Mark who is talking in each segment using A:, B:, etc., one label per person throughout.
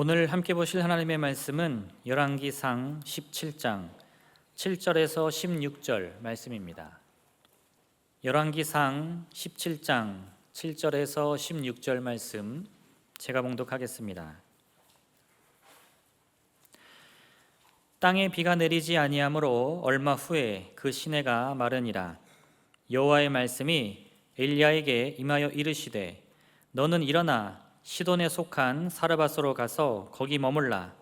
A: 오늘 함께 보실 하나님의 말씀은 열왕기상 17장 7절에서 16절 말씀입니다. 열왕기상 17장 7절에서 16절 말씀 제가 봉독하겠습니다. 땅에 비가 내리지 아니하므로 얼마 후에 그 시내가 마르니라. 여호와의 말씀이 엘리야에게 임하여 이르시되 너는 일어나 시돈에 속한 사르밧으로 가서 거기 머물라.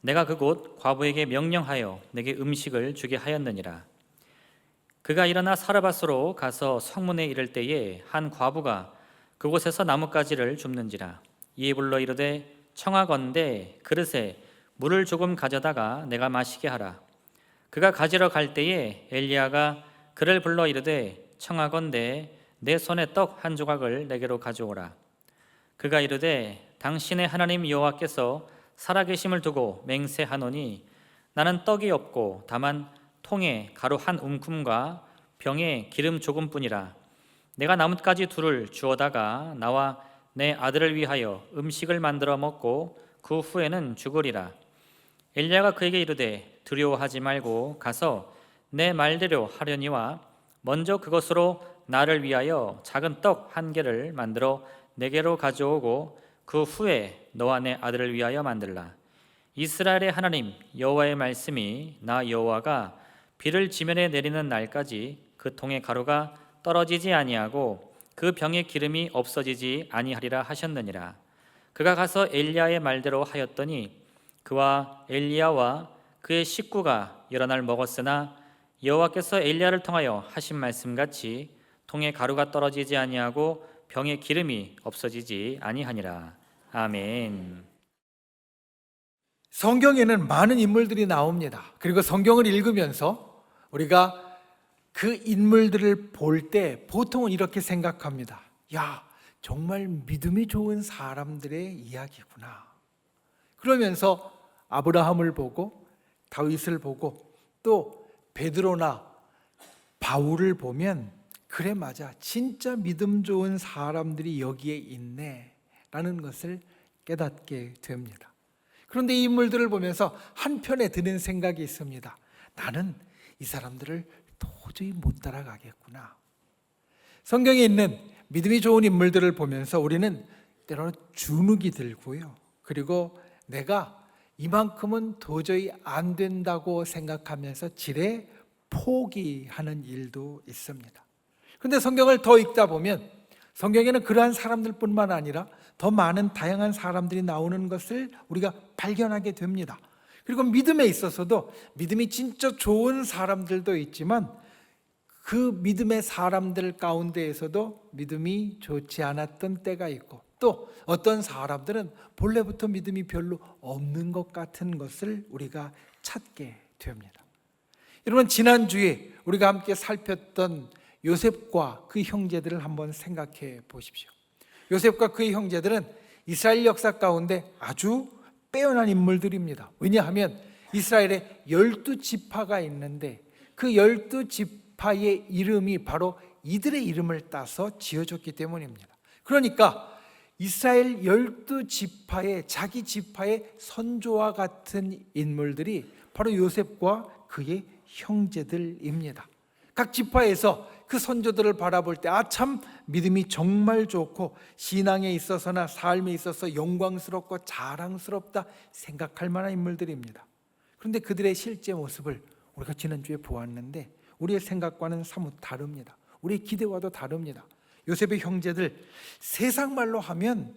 A: 내가 그곳 과부에게 명령하여 내게 음식을 주게 하였느니라. 그가 일어나 사르밧으로 가서 성문에 이를 때에 한 과부가 그곳에서 나뭇가지를 줍는지라. 이에 불러 이르되 청하건대 그릇에 물을 조금 가져다가 내가 마시게 하라. 그가 가지러 갈 때에 엘리야가 그를 불러 이르되 청하건대 내 손에 떡 한 조각을 내게로 가져오라. 그가 이르되 당신의 하나님 여호와께서 살아계심을 두고 맹세하노니 나는 떡이 없고 다만 통에 가루 한 움큼과 병에 기름 조금뿐이라. 내가 나뭇가지 둘을 주워다가 나와 내 아들을 위하여 음식을 만들어 먹고 그 후에는 죽으리라. 엘리야가 그에게 이르되 두려워하지 말고 가서 내 말대로 하려니와 먼저 그것으로 나를 위하여 작은 떡 한 개를 만들어 내게로 가져오고 그 후에 너와 내 아들을 위하여 만들라. 이스라엘의 하나님 여호와의 말씀이 나 여호와가 비를 지면에 내리는 날까지 그 통의 가루가 떨어지지 아니하고 그 병의 기름이 없어지지 아니하리라 하셨느니라. 그가 가서 엘리야의 말대로 하였더니 그와 엘리야와 그의 식구가 여러 날 먹었으나 여호와께서 엘리야를 통하여 하신 말씀같이 통의 가루가 떨어지지 아니하고 병의 기름이 없어지지 아니하니라. 아멘.
B: 성경에는 많은 인물들이 나옵니다. 그리고 성경을 읽으면서 우리가 그 인물들을 볼 때 보통은 이렇게 생각합니다. 야, 정말 믿음이 좋은 사람들의 이야기구나. 그러면서 아브라함을 보고 다윗을 보고 또 베드로나 바울을 보면 그래 맞아, 진짜 믿음 좋은 사람들이 여기에 있네 라는 것을 깨닫게 됩니다. 그런데 이 인물들을 보면서 한편에 드는 생각이 있습니다. 나는 이 사람들을 도저히 못 따라가겠구나. 성경에 있는 믿음이 좋은 인물들을 보면서 우리는 때로는 주눅이 들고요. 그리고 내가 이만큼은 도저히 안 된다고 생각하면서 지레 포기하는 일도 있습니다. 그런데 성경을 더 읽다 보면 성경에는 그러한 사람들뿐만 아니라 더 많은 다양한 사람들이 나오는 것을 우리가 발견하게 됩니다. 그리고 믿음에 있어서도 믿음이 진짜 좋은 사람들도 있지만 그 믿음의 사람들 가운데에서도 믿음이 좋지 않았던 때가 있고 또 어떤 사람들은 본래부터 믿음이 별로 없는 것 같은 것을 우리가 찾게 됩니다. 여러분, 지난주에 우리가 함께 살폈던 요셉과 그 형제들을 한번 생각해 보십시오. 요셉과 그의 형제들은 이스라엘 역사 가운데 아주 빼어난 인물들입니다. 왜냐하면 이스라엘에 12지파가 있는데 그 12지파의 이름이 바로 이들의 이름을 따서 지어졌기 때문입니다. 그러니까 이스라엘 12지파의 자기 지파의 선조와 같은 인물들이 바로 요셉과 그의 형제들입니다. 각 지파에서 그 선조들을 바라볼 때 참 믿음이 정말 좋고 신앙에 있어서나 삶에 있어서 영광스럽고 자랑스럽다 생각할 만한 인물들입니다. 그런데 그들의 실제 모습을 우리가 지난주에 보았는데 우리의 생각과는 사뭇 다릅니다. 우리의 기대와도 다릅니다. 요셉의 형제들, 세상 말로 하면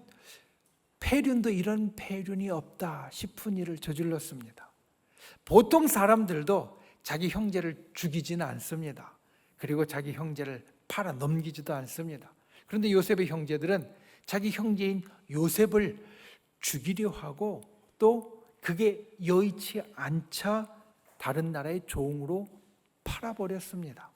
B: 폐륜도 이런 폐륜이 없다 싶은 일을 저질렀습니다. 보통 사람들도 자기 형제를 죽이지는 않습니다. 그리고 자기 형제를 팔아 넘기지도 않습니다. 그런데 요셉의 형제들은 자기 형제인 요셉을 죽이려 하고 또 그게 여의치 않자 다른 나라의 종으로 팔아버렸습니다.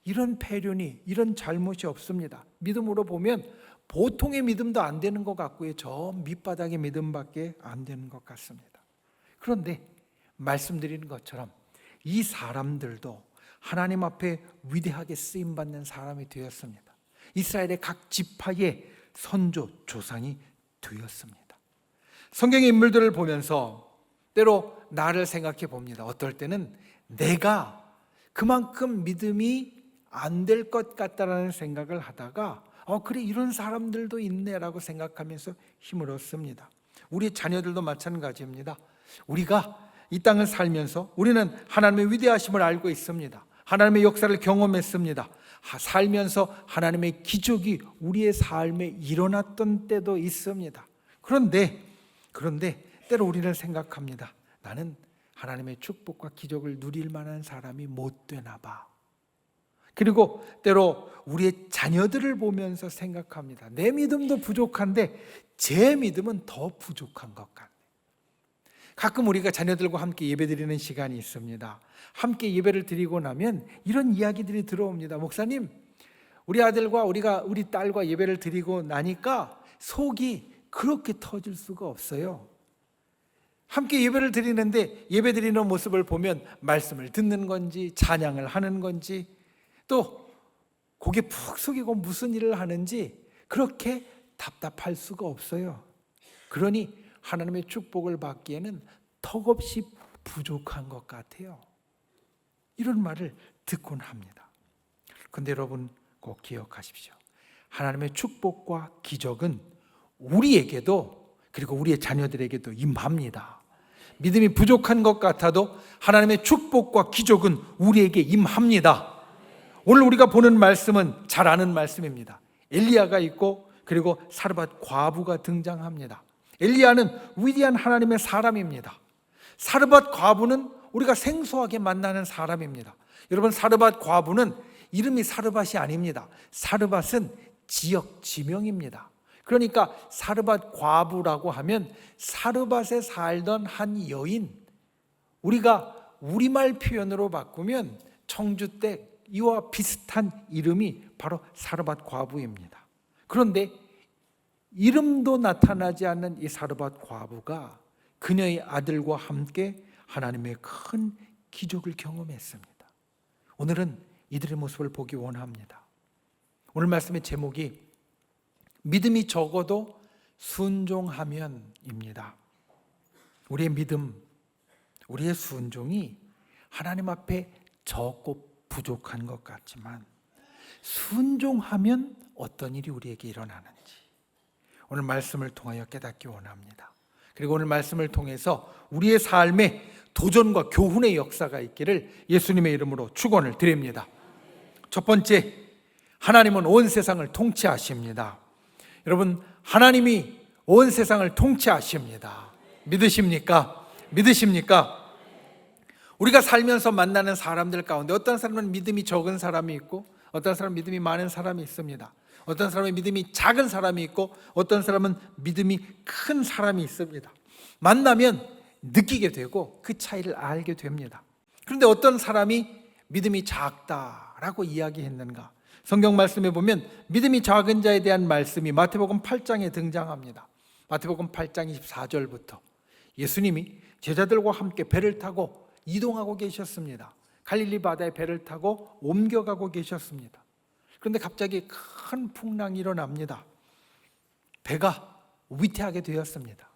B: 이런 폐륜이, 이런 잘못이 없습니다. 믿음으로 보면 보통의 믿음도 안 되는 것 같고요. 저 밑바닥의 믿음밖에 안 되는 것 같습니다. 그런데 말씀드리는 것처럼 이 사람들도 하나님 앞에 위대하게 쓰임받는 사람이 되었습니다. 이스라엘의 각 지파의 선조, 조상이 되었습니다. 성경의 인물들을 보면서 때로 나를 생각해 봅니다. 어떨 때는 내가 그만큼 믿음이 안 될 것 같다라는 생각을 하다가 그래 이런 사람들도 있네라고 생각하면서 힘을 얻습니다. 우리 자녀들도 마찬가지입니다. 우리가 이 땅을 살면서 우리는 하나님의 위대하심을 알고 있습니다. 하나님의 역사를 경험했습니다. 살면서 하나님의 기적이 우리의 삶에 일어났던 때도 있습니다. 그런데 때로 우리는 생각합니다. 나는 하나님의 축복과 기적을 누릴 만한 사람이 못 되나 봐. 그리고 때로 우리의 자녀들을 보면서 생각합니다. 내 믿음도 부족한데 제 믿음은 더 부족한 것 같네. 가끔 우리가 자녀들과 함께 예배드리는 시간이 있습니다. 함께 예배를 드리고 나면 이런 이야기들이 들어옵니다. 목사님, 우리 아들과 우리 딸과 예배를 드리고 나니까 속이 그렇게 터질 수가 없어요. 함께 예배를 드리는데 예배 드리는 모습을 보면 말씀을 듣는 건지 찬양을 하는 건지 또 고개 푹 숙이고 무슨 일을 하는지 그렇게 답답할 수가 없어요. 그러니 하나님의 축복을 받기에는 턱없이 부족한 것 같아요. 이런 말을 듣곤 합니다. 그런데 여러분 꼭 기억하십시오. 하나님의 축복과 기적은 우리에게도 그리고 우리의 자녀들에게도 임합니다. 믿음이 부족한 것 같아도 하나님의 축복과 기적은 우리에게 임합니다. 오늘 우리가 보는 말씀은 잘 아는 말씀입니다. 엘리야가 있고 그리고 사르밧 과부가 등장합니다. 엘리야는 위대한 하나님의 사람입니다. 사르밧 과부는 우리가 생소하게 만나는 사람입니다. 여러분, 사르밧 과부는 이름이 사르밧이 아닙니다. 사르밧은 지역 지명입니다. 그러니까 사르밧 과부라고 하면 사르밧에 살던 한 여인, 우리가 우리말 표현으로 바꾸면 청주댁 이와 비슷한 이름이 바로 사르밧 과부입니다. 그런데 이름도 나타나지 않는 이 사르밧 과부가 그녀의 아들과 함께 하나님의 큰 기적을 경험했습니다. 오늘은 이들의 모습을 보기 원합니다. 오늘 말씀의 제목이 믿음이 적어도 순종하면입니다. 우리의 믿음, 우리의 순종이 하나님 앞에 적고 부족한 것 같지만 순종하면 어떤 일이 우리에게 일어나는지 오늘 말씀을 통하여 깨닫기 원합니다. 그리고 오늘 말씀을 통해서 우리의 삶에 도전과 교훈의 역사가 있기를 예수님의 이름으로 축원을 드립니다. 첫 번째, 하나님은 온 세상을 통치하십니다. 여러분, 하나님이 온 세상을 통치하십니다. 믿으십니까? 믿으십니까? 우리가 살면서 만나는 사람들 가운데 어떤 사람은 믿음이 적은 사람이 있고 어떤 사람은 믿음이 많은 사람이 있습니다. 어떤 사람은 믿음이 작은 사람이 있고 어떤 사람은 믿음이 큰 사람이 있습니다. 만나면 느끼게 되고 그 차이를 알게 됩니다. 그런데 어떤 사람이 믿음이 작다라고 이야기했는가? 성경 말씀에 보면 믿음이 작은 자에 대한 말씀이 마태복음 8장에 등장합니다. 마태복음 8장 24절부터 예수님이 제자들과 함께 배를 타고 이동하고 계셨습니다. 갈릴리 바다에 배를 타고 옮겨가고 계셨습니다. 그런데 갑자기 큰 풍랑이 일어납니다. 배가 위태하게 되었습니다.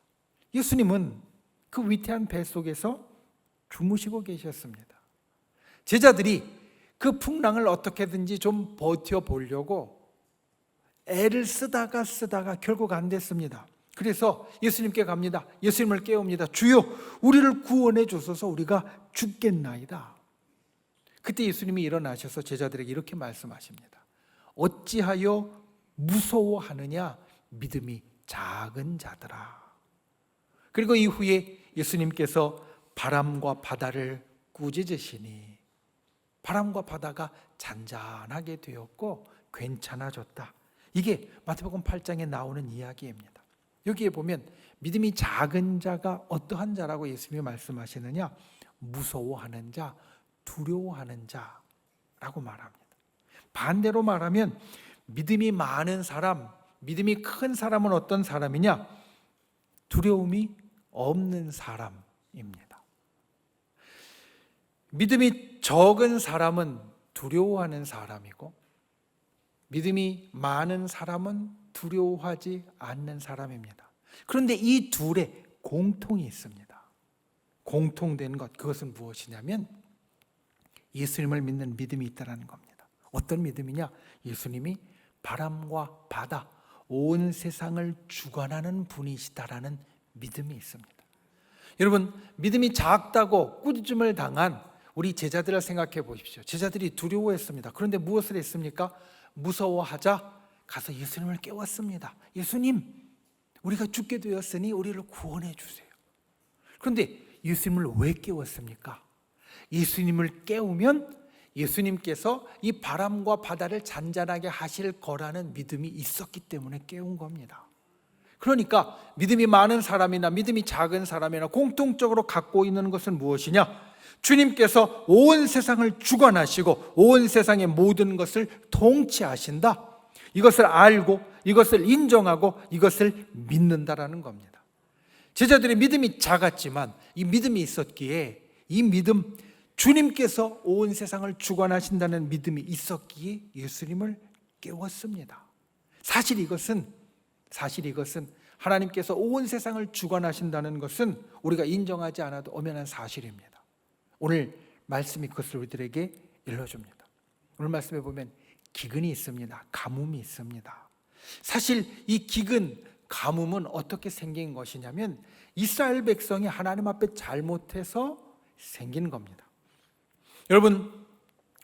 B: 예수님은 그 위태한 배 속에서 주무시고 계셨습니다. 제자들이 그 풍랑을 어떻게든지 좀 버텨보려고 애를 쓰다가 결국 안 됐습니다. 그래서 예수님께 갑니다. 예수님을 깨웁니다. 주여, 우리를 구원해 주소서, 우리가 죽겠나이다. 그때 예수님이 일어나셔서 제자들에게 이렇게 말씀하십니다. 어찌하여 무서워하느냐, 믿음이 작은 자들아. 그리고 이후에 예수님께서 바람과 바다를 꾸짖으시니 바람과 바다가 잔잔하게 되었고 괜찮아졌다. 이게 마태복음 8장에 나오는 이야기입니다. 여기에 보면 믿음이 작은 자가 어떠한 자라고 예수님이 말씀하시느냐? 무서워하는 자, 두려워하는 자라고 말합니다. 반대로 말하면 믿음이 많은 사람, 믿음이 큰 사람은 어떤 사람이냐? 두려움이 없는 사람입니다. 믿음이 적은 사람은 두려워하는 사람이고 믿음이 많은 사람은 두려워하지 않는 사람입니다. 그런데 이 둘의 공통이 있습니다. 공통된 것, 그것은 무엇이냐면 예수님을 믿는 믿음이 있다는 겁니다. 어떤 믿음이냐? 예수님이 바람과 바다, 온 세상을 주관하는 분이시다라는 믿음이 있습니다. 여러분, 믿음이 작다고 꾸짖음을 당한 우리 제자들을 생각해 보십시오. 제자들이 두려워했습니다. 그런데 무엇을 했습니까? 무서워하자 가서 예수님을 깨웠습니다. 예수님, 우리가 죽게 되었으니 우리를 구원해 주세요. 그런데 예수님을 왜 깨웠습니까? 예수님을 깨우면 예수님께서 이 바람과 바다를 잔잔하게 하실 거라는 믿음이 있었기 때문에 깨운 겁니다. 그러니까 믿음이 많은 사람이나 믿음이 작은 사람이나 공통적으로 갖고 있는 것은 무엇이냐? 주님께서 온 세상을 주관하시고 온 세상의 모든 것을 통치하신다. 이것을 알고 이것을 인정하고 이것을 믿는다라는 겁니다. 제자들의 믿음이 작았지만 이 믿음이 있었기에 이 믿음, 주님께서 온 세상을 주관하신다는 믿음이 있었기에 예수님을 깨웠습니다. 사실 이것은 하나님께서 온 세상을 주관하신다는 것은 우리가 인정하지 않아도 엄연한 사실입니다. 오늘 말씀이 그것을 우리들에게 일러줍니다. 오늘 말씀에 보면 기근이 있습니다. 가뭄이 있습니다. 사실 이 기근, 가뭄은 어떻게 생긴 것이냐면 이스라엘 백성이 하나님 앞에 잘못해서 생긴 겁니다. 여러분,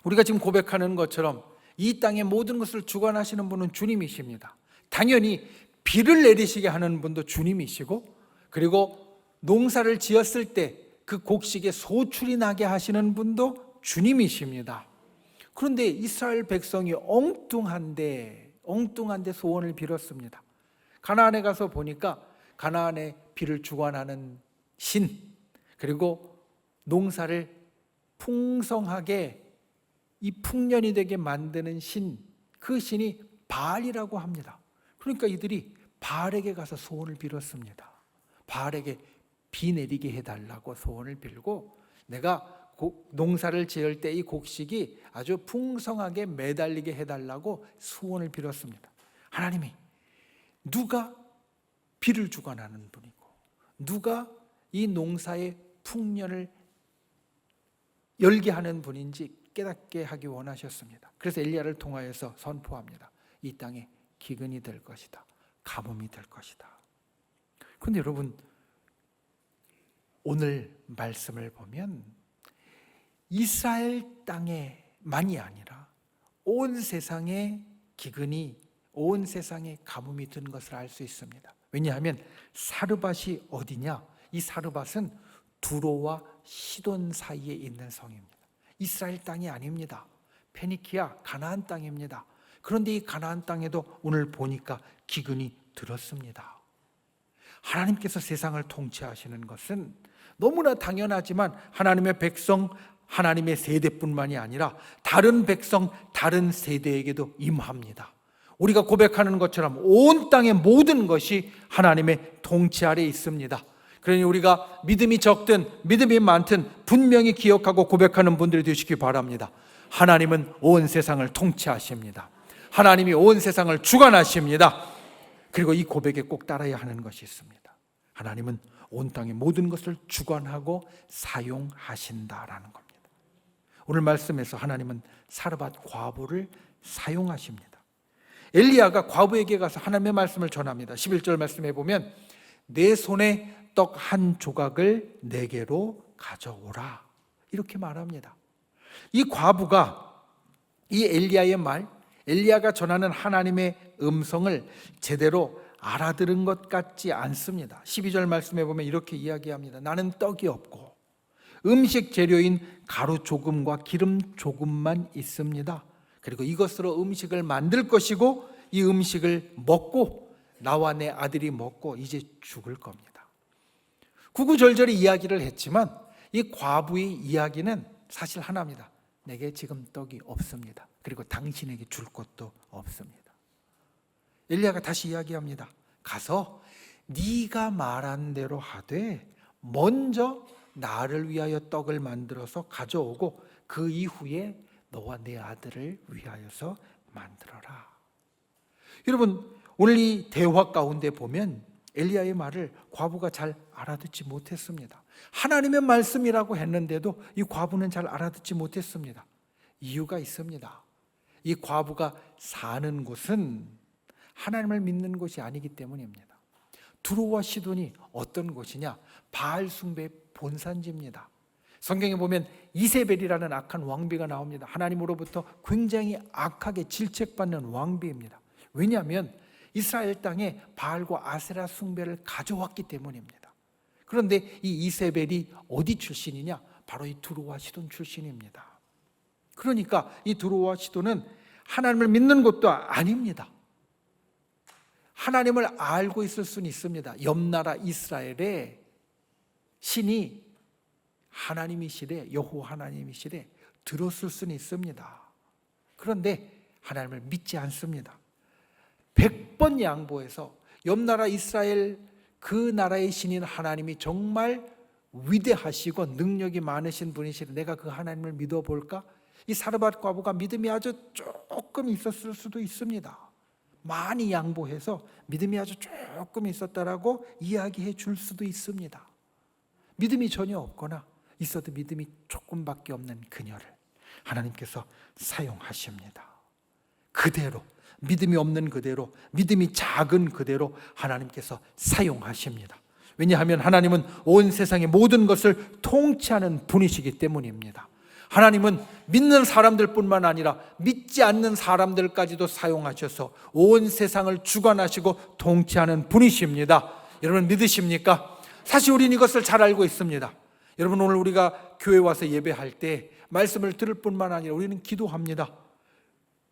B: 우리가 지금 고백하는 것처럼 이 땅의 모든 것을 주관하시는 분은 주님이십니다. 당연히 비를 내리시게 하는 분도 주님이시고, 그리고 농사를 지었을 때 그 곡식에 소출이 나게 하시는 분도 주님이십니다. 그런데 이스라엘 백성이 엉뚱한데 소원을 빌었습니다. 가나안에 가서 보니까 가나안에 비를 주관하는 신, 그리고 농사를 풍성하게 이 풍년이 되게 만드는 신, 그 신이 바알이라고 합니다. 그러니까 이들이 바알에게 가서 소원을 빌었습니다. 바알에게 비 내리게 해달라고 소원을 빌고, 내가 농사를 지을 때 이 곡식이 아주 풍성하게 매달리게 해달라고 소원을 빌었습니다. 하나님이 누가 비를 주관하는 분이고 누가 이 농사의 풍년을 열게 하는 분인지 깨닫게 하기 원하셨습니다. 그래서 엘리야를 통하여서 선포합니다. 이 땅에 기근이 될 것이다. 가뭄이 될 것이다. 그런데 여러분, 오늘 말씀을 보면 이스라엘 땅에만이 아니라 온 세상에 기근이, 온 세상에 가뭄이 든 것을 알 수 있습니다. 왜냐하면 사르밧이 어디냐? 이 사르밧은 두로와 시돈 사이에 있는 성입니다. 이스라엘 땅이 아닙니다. 페니키아, 가나안 땅입니다. 그런데 이 가나안 땅에도 오늘 보니까 기근이 들었습니다. 하나님께서 세상을 통치하시는 것은 너무나 당연하지만 하나님의 백성, 하나님의 세대뿐만이 아니라 다른 백성, 다른 세대에게도 임합니다. 우리가 고백하는 것처럼 온 땅의 모든 것이 하나님의 통치 아래 있습니다. 그러니 우리가 믿음이 적든 믿음이 많든 분명히 기억하고 고백하는 분들이 되시기 바랍니다. 하나님은 온 세상을 통치하십니다. 하나님이 온 세상을 주관하십니다. 그리고 이 고백에 꼭 따라야 하는 것이 있습니다. 하나님은 온 땅의 모든 것을 주관하고 사용하신다라는 겁니다. 오늘 말씀에서 하나님은 사르밧 과부를 사용하십니다. 엘리야가 과부에게 가서 하나님의 말씀을 전합니다. 11절 말씀에 보면 내 손에 떡 한 조각을 내게로 가져오라, 이렇게 말합니다. 이 과부가 이 엘리야의 말, 엘리야가 전하는 하나님의 음성을 제대로 알아들은 것 같지 않습니다. 12절 말씀에 보면 이렇게 이야기합니다. 나는 떡이 없고 음식 재료인 가루 조금과 기름 조금만 있습니다. 그리고 이것으로 음식을 만들 것이고 이 음식을 먹고 나와 내 아들이 먹고 이제 죽을 겁니다. 구구절절히 이야기를 했지만 이 과부의 이야기는 사실 하나입니다. 내게 지금 떡이 없습니다. 그리고 당신에게 줄 것도 없습니다. 엘리야가 다시 이야기합니다. 가서 네가 말한 대로 하되 먼저 나를 위하여 떡을 만들어서 가져오고 그 이후에 너와 내 아들을 위하여서 만들어라. 여러분, 오늘 이 대화 가운데 보면 엘리야의 말을 과부가 잘 알아듣지 못했습니다. 하나님의 말씀이라고 했는데도 이 과부는 잘 알아듣지 못했습니다. 이유가 있습니다. 이 과부가 사는 곳은 하나님을 믿는 곳이 아니기 때문입니다. 두로와 시돈이 어떤 곳이냐? 바알 숭배의 본산지입니다. 성경에 보면 이세벨이라는 악한 왕비가 나옵니다. 하나님으로부터 굉장히 악하게 질책받는 왕비입니다. 왜냐하면 이스라엘 땅에 바알과 아세라 숭배를 가져왔기 때문입니다. 그런데 이 이세벨이 어디 출신이냐? 바로 이 두로와 시돈 출신입니다. 그러니까 이 두로와 시돈은 하나님을 믿는 것도 아닙니다. 하나님을 알고 있을 수는 있습니다. 옆나라 이스라엘의 신이 하나님이시래, 여호와 하나님이시래 들었을 수는 있습니다. 그런데 하나님을 믿지 않습니다. 100번 양보해서 옆나라 이스라엘 그 나라의 신인 하나님이 정말 위대하시고 능력이 많으신 분이시래, 내가 그 하나님을 믿어볼까? 이 사르밧 과부가 믿음이 아주 조금 있었을 수도 있습니다. 많이 양보해서 믿음이 아주 조금 있었다라고 이야기해 줄 수도 있습니다. 믿음이 전혀 없거나 있어도 믿음이 조금밖에 없는 그녀를 하나님께서 사용하십니다. 그대로, 믿음이 없는 그대로, 믿음이 작은 그대로 하나님께서 사용하십니다. 왜냐하면 하나님은 온 세상의 모든 것을 통치하는 분이시기 때문입니다. 하나님은 믿는 사람들뿐만 아니라 믿지 않는 사람들까지도 사용하셔서 온 세상을 주관하시고 통치하는 분이십니다. 여러분 믿으십니까? 사실 우리는 이것을 잘 알고 있습니다. 여러분 오늘 우리가 교회 와서 예배할 때 말씀을 들을 뿐만 아니라 우리는 기도합니다.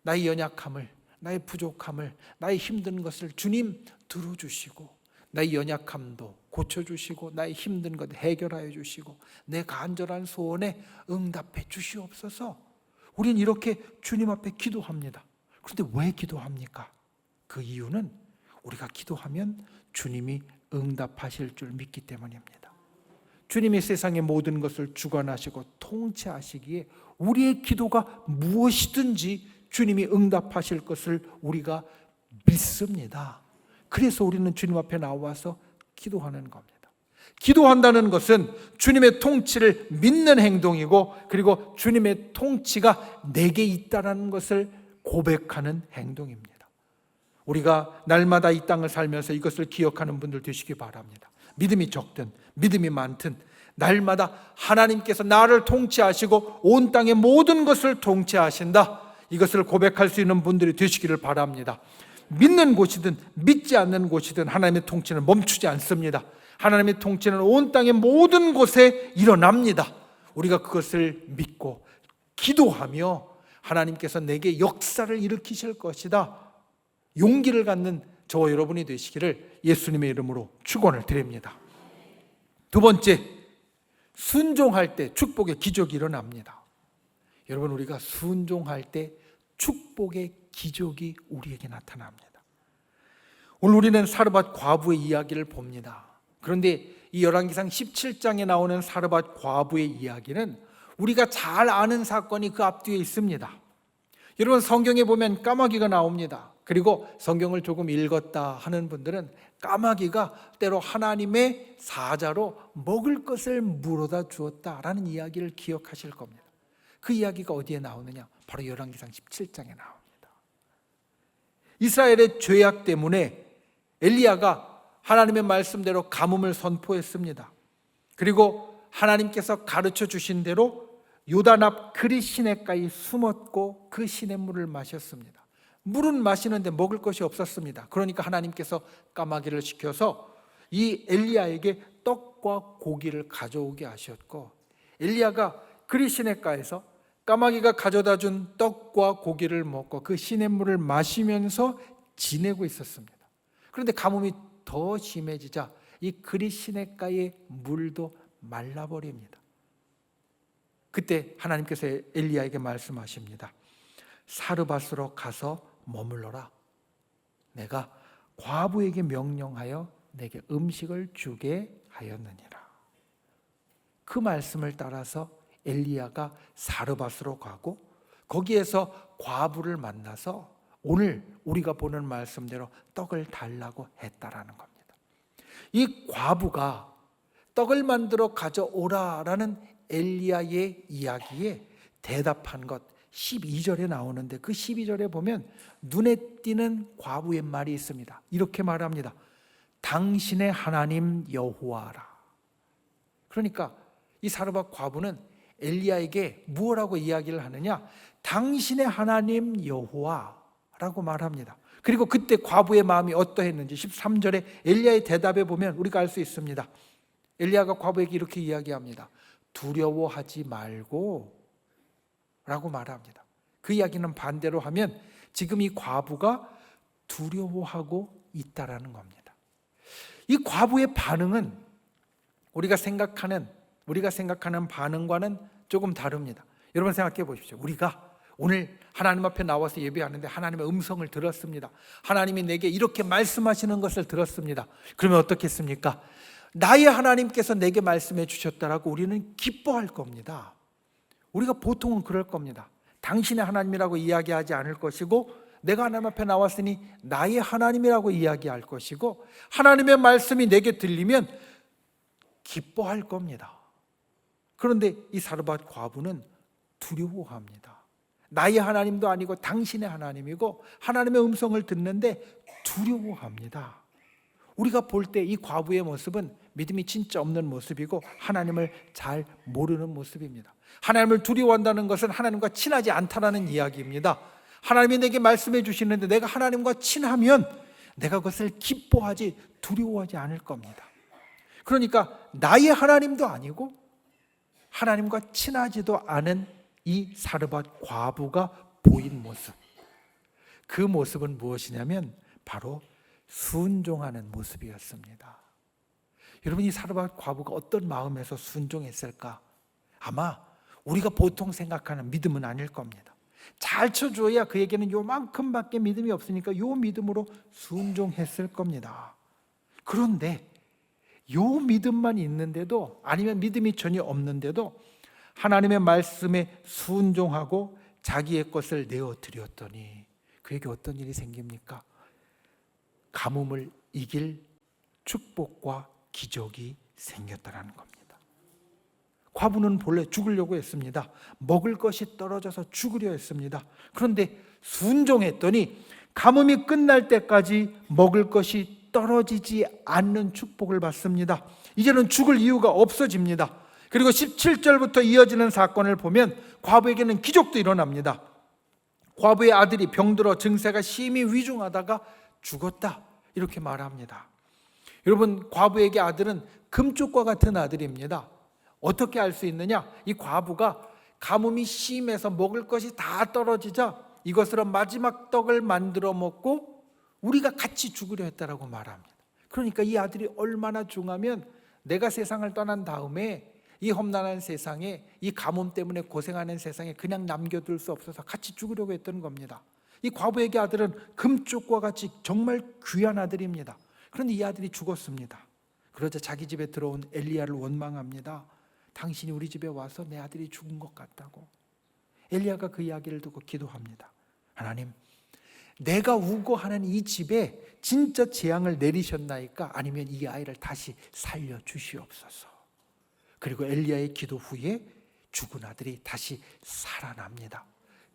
B: 나의 연약함을, 나의 부족함을, 나의 힘든 것을 주님 들어주시고 나의 연약함도 고쳐주시고 나의 힘든 것 해결하여 주시고 내 간절한 소원에 응답해 주시옵소서. 우리는 이렇게 주님 앞에 기도합니다. 그런데 왜 기도합니까? 그 이유는 우리가 기도하면 주님이 응답하실 줄 믿기 때문입니다. 주님이 세상의 모든 것을 주관하시고 통치하시기에 우리의 기도가 무엇이든지 주님이 응답하실 것을 우리가 믿습니다. 그래서 우리는 주님 앞에 나와서 기도하는 겁니다. 기도한다는 것은 주님의 통치를 믿는 행동이고 그리고 주님의 통치가 내게 있다는 것을 고백하는 행동입니다. 우리가 날마다 이 땅을 살면서 이것을 기억하는 분들 되시기 바랍니다. 믿음이 적든 믿음이 많든 날마다 하나님께서 나를 통치하시고 온 땅의 모든 것을 통치하신다, 이것을 고백할 수 있는 분들이 되시기를 바랍니다. 믿는 곳이든 믿지 않는 곳이든 하나님의 통치는 멈추지 않습니다. 하나님의 통치는 온 땅의 모든 곳에 일어납니다. 우리가 그것을 믿고 기도하며 하나님께서 내게 역사를 일으키실 것이다, 용기를 갖는 저와 여러분이 되시기를 예수님의 이름으로 축원을 드립니다. 두 번째, 순종할 때 축복의 기적이 일어납니다. 여러분 우리가 순종할 때 축복의 기적이 우리에게 나타납니다. 오늘 우리는 사르밧 과부의 이야기를 봅니다. 그런데 이 열왕기상 17장에 나오는 사르밧 과부의 이야기는 우리가 잘 아는 사건이 그 앞뒤에 있습니다. 여러분 성경에 보면 까마귀가 나옵니다. 그리고 성경을 조금 읽었다 하는 분들은 까마귀가 때로 하나님의 사자로 먹을 것을 물어다 주었다라는 이야기를 기억하실 겁니다. 그 이야기가 어디에 나오느냐? 바로 열왕기상 17장에 나옵니다. 이스라엘의 죄악 때문에 엘리야가 하나님의 말씀대로 가뭄을 선포했습니다. 그리고 하나님께서 가르쳐 주신 대로 요단 앞 그리 시냇가에 숨었고 그 시냇물을 마셨습니다. 물은 마시는데 먹을 것이 없었습니다. 그러니까 하나님께서 까마귀를 시켜서 이 엘리야에게 떡과 고기를 가져오게 하셨고, 엘리야가 그리 시냇가에서 까마귀가 가져다 준 떡과 고기를 먹고 그 시냇물을 마시면서 지내고 있었습니다. 그런데 가뭄이 더 심해지자 이 그리 시냇가의 물도 말라버립니다. 그때 하나님께서 엘리야에게 말씀하십니다. 사르밧으로 가서 머물러라. 내가 과부에게 명령하여 내게 음식을 주게 하였느니라. 그 말씀을 따라서 엘리야가 사르밧으로 가고 거기에서 과부를 만나서 오늘 우리가 보는 말씀대로 떡을 달라고 했다라는 겁니다. 이 과부가 떡을 만들어 가져오라라는 엘리야의 이야기에 대답한 것 12절에 나오는데, 그 12절에 보면 눈에 띄는 과부의 말이 있습니다. 이렇게 말합니다. 당신의 하나님 여호와라. 그러니까 이 사르밧 과부는 엘리야에게 무엇라고 이야기를 하느냐? 당신의 하나님 여호와라고 말합니다. 그리고 그때 과부의 마음이 어떠했는지 13절에 엘리야의 대답에 보면 우리가 알 수 있습니다. 엘리야가 과부에게 이렇게 이야기합니다. 두려워하지 말고 라고 말합니다. 그 이야기는 반대로 하면 지금 이 과부가 두려워하고 있다라는 겁니다. 이 과부의 반응은 우리가 생각하는 반응과는 조금 다릅니다. 여러분 생각해 보십시오. 우리가 오늘 하나님 앞에 나와서 예배하는데 하나님의 음성을 들었습니다. 하나님이 내게 이렇게 말씀하시는 것을 들었습니다. 그러면 어떻겠습니까? 나의 하나님께서 내게 말씀해 주셨다라고 우리는 기뻐할 겁니다. 우리가 보통은 그럴 겁니다. 당신의 하나님이라고 이야기하지 않을 것이고, 내가 하나님 앞에 나왔으니 나의 하나님이라고 이야기할 것이고, 하나님의 말씀이 내게 들리면 기뻐할 겁니다. 그런데 이 사르밧 과부는 두려워합니다. 나의 하나님도 아니고 당신의 하나님이고 하나님의 음성을 듣는데 두려워합니다. 우리가 볼 때 이 과부의 모습은 믿음이 진짜 없는 모습이고 하나님을 잘 모르는 모습입니다. 하나님을 두려워한다는 것은 하나님과 친하지 않다라는 이야기입니다. 하나님이 내게 말씀해 주시는데 내가 하나님과 친하면 내가 그것을 기뻐하지 두려워하지 않을 겁니다. 그러니까 나의 하나님도 아니고 하나님과 친하지도 않은 이 사르밧 과부가 보인 모습, 그 모습은 무엇이냐면 바로 순종하는 모습이었습니다. 여러분, 이 사르밧 과부가 어떤 마음에서 순종했을까? 아마 우리가 보통 생각하는 믿음은 아닐 겁니다. 잘 쳐줘야 그에게는 요만큼밖에 믿음이 없으니까 요 믿음으로 순종했을 겁니다. 그런데 요 믿음만 있는데도, 아니면 믿음이 전혀 없는데도 하나님의 말씀에 순종하고 자기의 것을 내어드렸더니 그에게 어떤 일이 생깁니까? 가뭄을 이길 축복과 기적이 생겼다는 겁니다. 과부는 본래 죽으려고 했습니다. 먹을 것이 떨어져서 죽으려 했습니다. 그런데 순종했더니 가뭄이 끝날 때까지 먹을 것이 떨어지지 않는 축복을 받습니다. 이제는 죽을 이유가 없어집니다. 그리고 17절부터 이어지는 사건을 보면 과부에게는 기적도 일어납니다. 과부의 아들이 병들어 증세가 심히 위중하다가 죽었다, 이렇게 말합니다. 여러분, 과부에게 아들은 금쪽과 같은 아들입니다. 어떻게 알 수 있느냐? 이 과부가 가뭄이 심해서 먹을 것이 다 떨어지자 이것으로 마지막 떡을 만들어 먹고 우리가 같이 죽으려 했다라고 말합니다. 그러니까 이 아들이 얼마나 중하면 내가 세상을 떠난 다음에 이 험난한 세상에, 이 가뭄 때문에 고생하는 세상에 그냥 남겨둘 수 없어서 같이 죽으려고 했던 겁니다. 이 과부에게 아들은 금쪽과 같이 정말 귀한 아들입니다. 그런데 이 아들이 죽었습니다. 그러자 자기 집에 들어온 엘리야를 원망합니다. 당신이 우리 집에 와서 내 아들이 죽은 것 같다고. 엘리야가 그 이야기를 듣고 기도합니다. 하나님, 내가 우고하는 이 집에 진짜 재앙을 내리셨나이까? 아니면 이 아이를 다시 살려주시옵소서. 그리고 엘리야의 기도 후에 죽은 아들이 다시 살아납니다.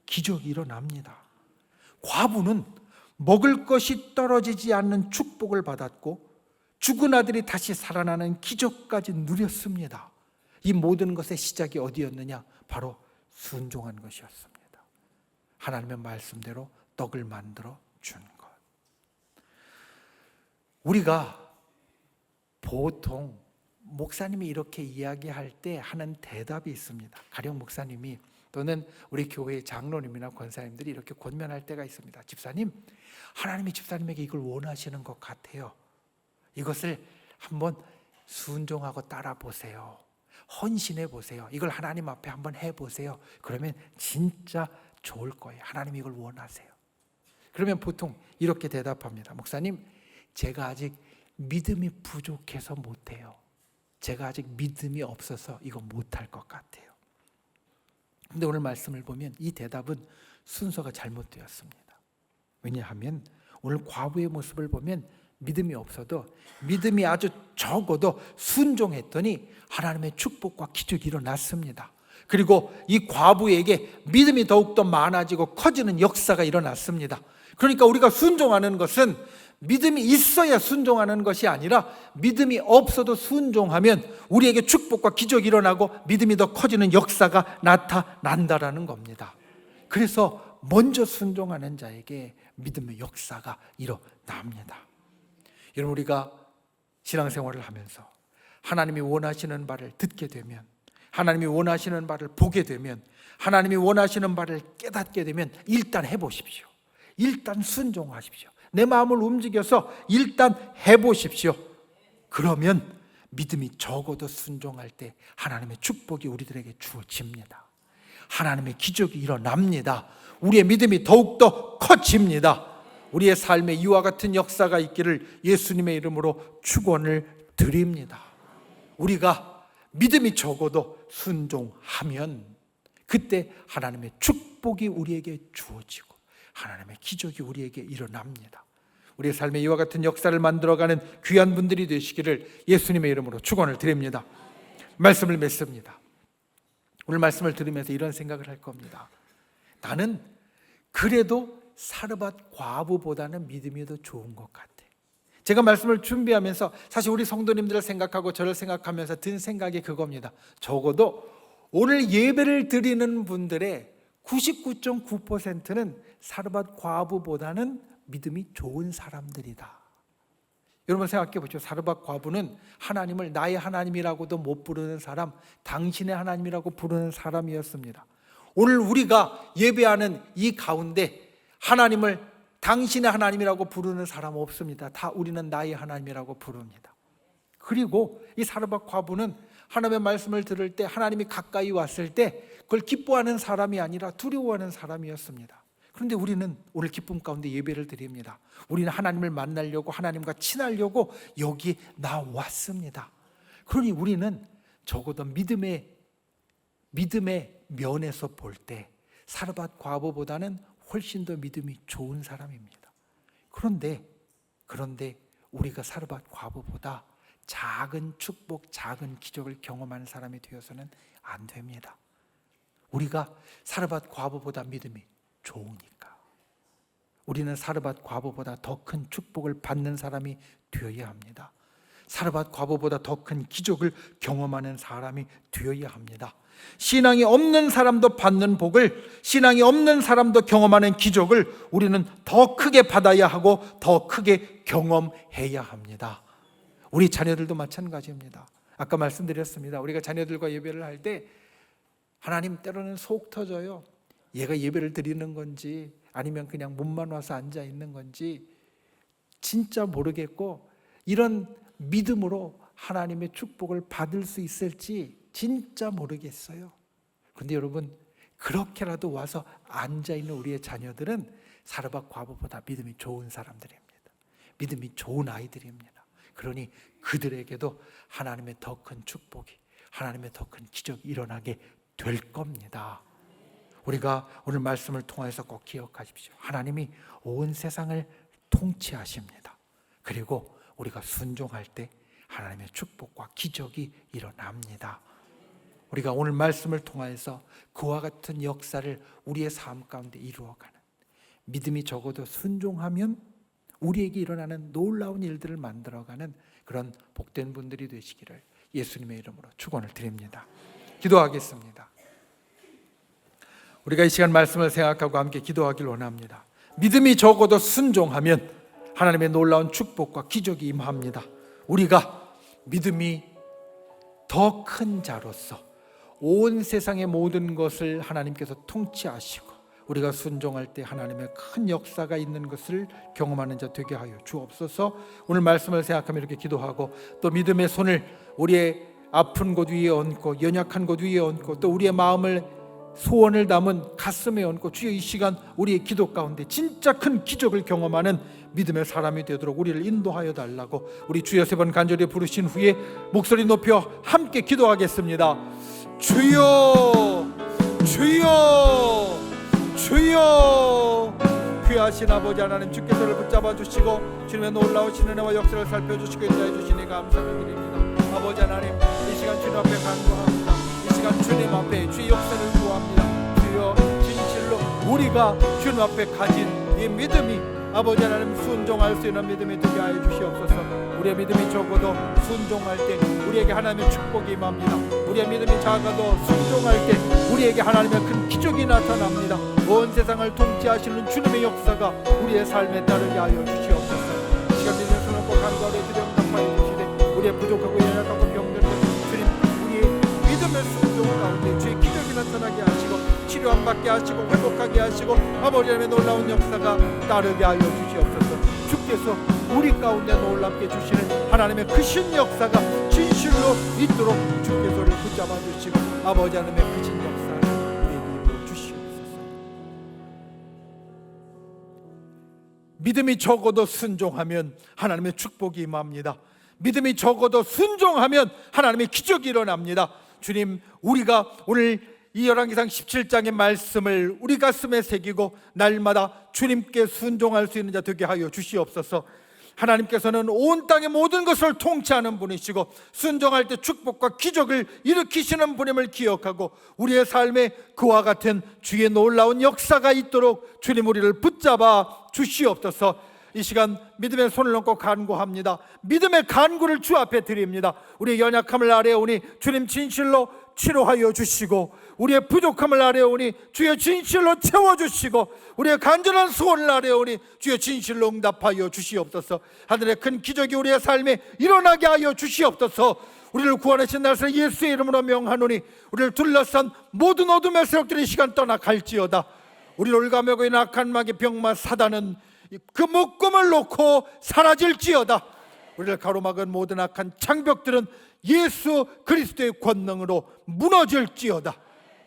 B: 기적이 일어납니다. 과부는 먹을 것이 떨어지지 않는 축복을 받았고 죽은 아들이 다시 살아나는 기적까지 누렸습니다. 이 모든 것의 시작이 어디였느냐? 바로 순종한 것이었습니다. 하나님의 말씀대로 떡을 만들어 준 것. 우리가 보통 목사님이 이렇게 이야기할 때 하는 대답이 있습니다. 가령 목사님이 또는 우리 교회의 장로님이나 권사님들이 이렇게 권면할 때가 있습니다. 집사님, 하나님이 집사님에게 이걸 원하시는 것 같아요. 이것을 한번 순종하고 따라 보세요. 헌신해 보세요. 이걸 하나님 앞에 한번 해보세요. 그러면 진짜 좋을 거예요. 하나님이 이걸 원하세요. 그러면 보통 이렇게 대답합니다. 목사님, 제가 아직 믿음이 부족해서 못해요. 제가 아직 믿음이 없어서 이거 못할 것 같아요. 근데 오늘 말씀을 보면 이 대답은 순서가 잘못되었습니다. 왜냐하면 오늘 과부의 모습을 보면 믿음이 없어도 믿음이 아주 적어도 순종했더니 하나님의 축복과 기적이 일어났습니다. 그리고 이 과부에게 믿음이 더욱더 많아지고 커지는 역사가 일어났습니다. 그러니까 우리가 순종하는 것은 믿음이 있어야 순종하는 것이 아니라 믿음이 없어도 순종하면 우리에게 축복과 기적이 일어나고 믿음이 더 커지는 역사가 나타난다라는 겁니다. 그래서 먼저 순종하는 자에게 믿음의 역사가 일어납니다. 여러분, 우리가 신앙생활을 하면서 하나님이 원하시는 바를 듣게 되면, 하나님이 원하시는 바를 보게 되면, 하나님이 원하시는 바를 깨닫게 되면 일단 해보십시오. 일단 순종하십시오. 내 마음을 움직여서 일단 해보십시오. 그러면 믿음이 적어도 순종할 때 하나님의 축복이 우리들에게 주어집니다. 하나님의 기적이 일어납니다. 우리의 믿음이 더욱더 커집니다. 우리의 삶에 이와 같은 역사가 있기를 예수님의 이름으로 축원을 드립니다. 우리가 믿음이 적어도 순종하면 그때 하나님의 축복이 우리에게 주어지고 하나님의 기적이 우리에게 일어납니다. 우리의 삶에 이와 같은 역사를 만들어가는 귀한 분들이 되시기를 예수님의 이름으로 축원을 드립니다. 말씀을 맺습니다. 오늘 말씀을 들으면서 이런 생각을 할 겁니다. 나는 그래도 사르밧 과부보다는 믿음이 더 좋은 것 같아. 제가 말씀을 준비하면서 사실 우리 성도님들을 생각하고 저를 생각하면서 든 생각이 그겁니다. 적어도 오늘 예배를 드리는 분들의 99.9%는 사르밧 과부보다는 믿음이 좋은 사람들이다. 여러분 생각해 보죠. 사르밧 과부는 하나님을 나의 하나님이라고도 못 부르는 사람, 당신의 하나님이라고 부르는 사람이었습니다. 오늘 우리가 예배하는 이 가운데 하나님을 당신의 하나님이라고 부르는 사람 없습니다. 다 우리는 나의 하나님이라고 부릅니다. 그리고 이 사르밧 과부는 하나님의 말씀을 들을 때, 하나님이 가까이 왔을 때 그걸 기뻐하는 사람이 아니라 두려워하는 사람이었습니다. 그런데 우리는 오늘 기쁨 가운데 예배를 드립니다. 우리는 하나님을 만나려고, 하나님과 친하려고 여기 나왔습니다. 그러니 우리는 적어도 믿음의 면에서 볼 때 사르밧 과부보다는 훨씬 더 믿음이 좋은 사람입니다. 그런데 우리가 사르밧 과부보다 작은 축복, 작은 기적을 경험하는 사람이 되어서는 안 됩니다. 우리가 사르밧 과부보다 믿음이 좋으니까 우리는 사르밧 과부보다 더 큰 축복을 받는 사람이 되어야 합니다. 사르밧 과부보다 더 큰 기적을 경험하는 사람이 되어야 합니다. 신앙이 없는 사람도 받는 복을, 신앙이 없는 사람도 경험하는 기적을 우리는 더 크게 받아야 하고 더 크게 경험해야 합니다. 우리 자녀들도 마찬가지입니다. 아까 말씀드렸습니다. 우리가 자녀들과 예배를 할 때 하나님 때로는 속 터져요. 얘가 예배를 드리는 건지 아니면 그냥 몸만 와서 앉아 있는 건지 진짜 모르겠고, 이런 믿음으로 하나님의 축복을 받을 수 있을지 진짜 모르겠어요. 그런데 여러분, 그렇게라도 와서 앉아있는 우리의 자녀들은 사르밧 과부보다 믿음이 좋은 사람들입니다. 믿음이 좋은 아이들입니다. 그러니 그들에게도 하나님의 더 큰 축복이, 하나님의 더 큰 기적이 일어나게 될 겁니다. 우리가 오늘 말씀을 통해서 꼭 기억하십시오. 하나님이 온 세상을 통치하십니다. 그리고 우리가 순종할 때 하나님의 축복과 기적이 일어납니다. 우리가 오늘 말씀을 통해서 그와 같은 역사를 우리의 삶 가운데 이루어가는, 믿음이 적어도 순종하면 우리에게 일어나는 놀라운 일들을 만들어가는 그런 복된 분들이 되시기를 예수님의 이름으로 축원을 드립니다. 기도하겠습니다. 우리가 이 시간 말씀을 생각하고 함께 기도하길 원합니다. 믿음이 적어도 순종하면 하나님의 놀라운 축복과 기적이 임합니다. 우리가 믿음이 더 큰 자로서 온 세상의 모든 것을 하나님께서 통치하시고 우리가 순종할 때 하나님의 큰 역사가 있는 것을 경험하는 자 되게 하여 주옵소서. 오늘 말씀을 생각하며 이렇게 기도하고, 또 믿음의 손을 우리의 아픈 곳 위에 얹고 연약한 곳 위에 얹고 또 우리의 마음을, 소원을 담은 가슴에 얹고, 주여 이 시간 우리의 기도 가운데 진짜 큰 기적을 경험하는 믿음의 사람이 되도록 우리를 인도하여 달라고 우리 주여 세 번 간절히 부르신 후에 목소리 높여 함께 기도하겠습니다. 주여, 주여, 주여, 귀하신 아버지 하나님, 주께서를 붙잡아 주시고 주님의 놀라우신 은혜와 역사를 살펴주시고 인도해 주시니 감사를 드립니다. 아버지 하나님, 이 시간 주님 앞에 간구합니다. 이 시간 주님 앞에 주의 역사를 구합니다. 주여, 진실로 우리가 주님 앞에 가진 이 믿음이 아버지 하나님 순종할 수 있는 믿음이 되게 하여 주시옵소서. 우리의 믿음이 적어도 순종할 때 우리에게 하나님의 축복이 임합니다. 우리의 믿음이 작아도 순종할 때 우리에게 하나님의 큰 기적이 나타납니다. 온 세상을 통치하시는 주님의 역사가 우리의 삶에 따르게 하여 주시옵소서. 시간 믿음의 손을 꼭 간구하려 드려옵나이다. 주시되 우리의 부족하고 연약하고 병들던 주님, 우리의 믿음의 순종 가운데 주의 기적이 나타나게 하시고 치료함 받게 하시고 회복하게 하시고 아버지 하나님의 놀라운 역사가 따르게 하여 주시옵소서. 주께서 우리 가운데 놀랍게 주시는 하나님의 크신 역사가 진실로 있도록 주께서를 붙잡아 주시고 아버지 하나님의 크신 역사를 우리에게 주시옵소서. 믿음이 적어도 순종하면 하나님의 축복이 임합니다. 믿음이 적어도 순종하면 하나님의 기적이 일어납니다. 주님, 우리가 오늘 이 열왕기상 17장의 말씀을 우리 가슴에 새기고 날마다 주님께 순종할 수 있는 자 되게 하여 주시옵소서. 하나님께서는 온 땅의 모든 것을 통치하는 분이시고 순종할 때 축복과 기적을 일으키시는 분임을 기억하고 우리의 삶에 그와 같은 주의 놀라운 역사가 있도록 주님 우리를 붙잡아 주시옵소서. 이 시간 믿음의 손을 얹고 간구합니다. 믿음의 간구를 주 앞에 드립니다. 우리의 연약함을 아뢰오니 주님 진실로 치료하여 주시고 우리의 부족함을 아뢰오니 주의 진실로 채워주시고 우리의 간절한 소원을 아뢰오니 주의 진실로 응답하여 주시옵소서. 하늘의 큰 기적이 우리의 삶에 일어나게 하여 주시옵소서. 우리를 구원하신 나사렛 예수의 이름으로 명하노니 우리를 둘러싼 모든 어둠의 세력들이 이 시간 떠나갈지어다. 우리를 올가매고 있는 악한 마귀 병마 사단은 그 묶음을 놓고 사라질지어다. 우리를 가로막은 모든 악한 장벽들은 예수 그리스도의 권능으로 무너질지어다.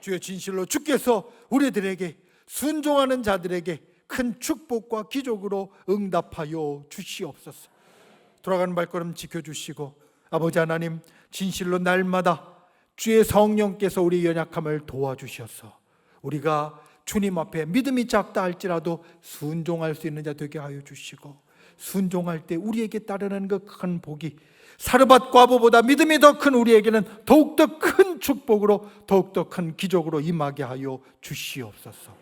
B: 주의 진실로 주께서 우리들에게 순종하는 자들에게 큰 축복과 기적으로 응답하여 주시옵소서. 돌아가는 발걸음 지켜주시고 아버지 하나님, 진실로 날마다 주의 성령께서 우리 연약함을 도와주셔서 우리가 주님 앞에 믿음이 작다 할지라도 순종할 수 있는 자 되게 하여 주시고 순종할 때 우리에게 따르는 그 큰 복이 사르밧 과부보다 믿음이 더 큰 우리에게는 더욱더 큰 축복으로 더욱더 큰 기적으로 임하게 하여 주시옵소서.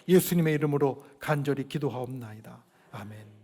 B: 예수님의 이름으로 간절히 기도하옵나이다. 아멘.